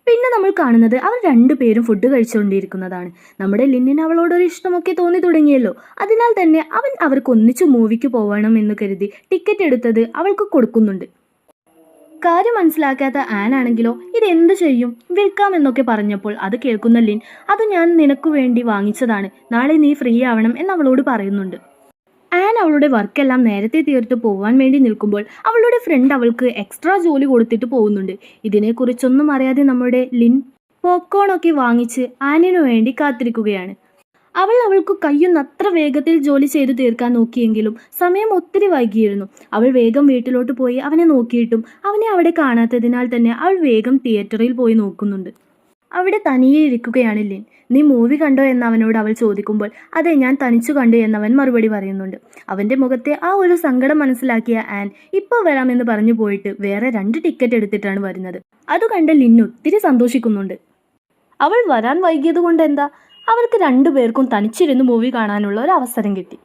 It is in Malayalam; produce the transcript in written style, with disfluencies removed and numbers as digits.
പിന്നെ നമ്മൾ കാണുന്നത് അവർ രണ്ടുപേരും ഫുഡ് കഴിച്ചുകൊണ്ടിരിക്കുന്നതാണ്. നമ്മുടെ ലിന്നിന് അവളോടൊരു ഇഷ്ടമൊക്കെ തോന്നി തുടങ്ങിയല്ലോ. അതിനാൽ തന്നെ അവൻ അവർക്ക് ഒന്നിച്ചു മൂവിക്ക് പോകണം എന്ന് കരുതി ടിക്കറ്റ് എടുത്തത് അവൾക്ക് കൊടുക്കുന്നുണ്ട്. കാര്യം മനസ്സിലാക്കാത്ത ആൻ ആണെങ്കിലോ ഇതെന്ത് ചെയ്യും, വിൽക്കാമെന്നൊക്കെ പറഞ്ഞപ്പോൾ അത് കേൾക്കുന്ന ലിൻ, അത് ഞാൻ നിനക്ക് വേണ്ടി വാങ്ങിച്ചതാണ്, നാളെ നീ ഫ്രീ ആവണം എന്ന് അവളോട് പറയുന്നുണ്ട്. ആൻ അവളുടെ വർക്കെല്ലാം നേരത്തെ തീർത്ത് പോവാൻ വേണ്ടി നിൽക്കുമ്പോൾ അവളുടെ ഫ്രണ്ട് അവൾക്ക് എക്സ്ട്രാ ജോലി കൊടുത്തിട്ട് പോകുന്നുണ്ട്. ഇതിനെക്കുറിച്ചൊന്നും അറിയാതെ നമ്മുടെ ലിൻ പോപ്കോണൊക്കെ വാങ്ങിച്ച് ആനിനു വേണ്ടി കാത്തിരിക്കുകയാണ്. അവൾക്ക് കഴിയുന്നത്ര വേഗത്തിൽ ജോലി ചെയ്തു തീർക്കാൻ നോക്കിയെങ്കിലും സമയം ഒത്തിരി വൈകിയിരുന്നു. അവൾ വേഗം വീട്ടിലോട്ട് പോയി അവനെ നോക്കിയിട്ടും അവനെ അവിടെ കാണാത്തതിനാൽ തന്നെ അവൾ വേഗം തിയേറ്ററിൽ പോയി നോക്കുന്നുണ്ട്. അവിടെ തനിയെ ഇരിക്കുകയാണ് ലിൻ. നീ മൂവി കണ്ടോ എന്ന് അവനോട് അവൾ ചോദിക്കുമ്പോൾ അതെ, ഞാൻ തനിച്ചു കണ്ടു എന്നവൻ മറുപടി പറയുന്നുണ്ട്. അവന്റെ മുഖത്തെ ആ ഒരു സങ്കടം മനസ്സിലാക്കിയ ആൻ ഇപ്പോൾ വരാമെന്ന് പറഞ്ഞു പോയിട്ട് വേറെ 2 ടിക്കറ്റ് എടുത്തിട്ടാണ് വരുന്നത്. അത് കണ്ട് ലിൻ ഒത്തിരി സന്തോഷിക്കുന്നുണ്ട്. അവൾ വരാൻ വൈകിയത് കൊണ്ട് എന്താ, അവർക്ക് 2 പേർക്കും തനിച്ചിരുന്ന് മൂവി കാണാനുള്ള ഒരു അവസരം കിട്ടി.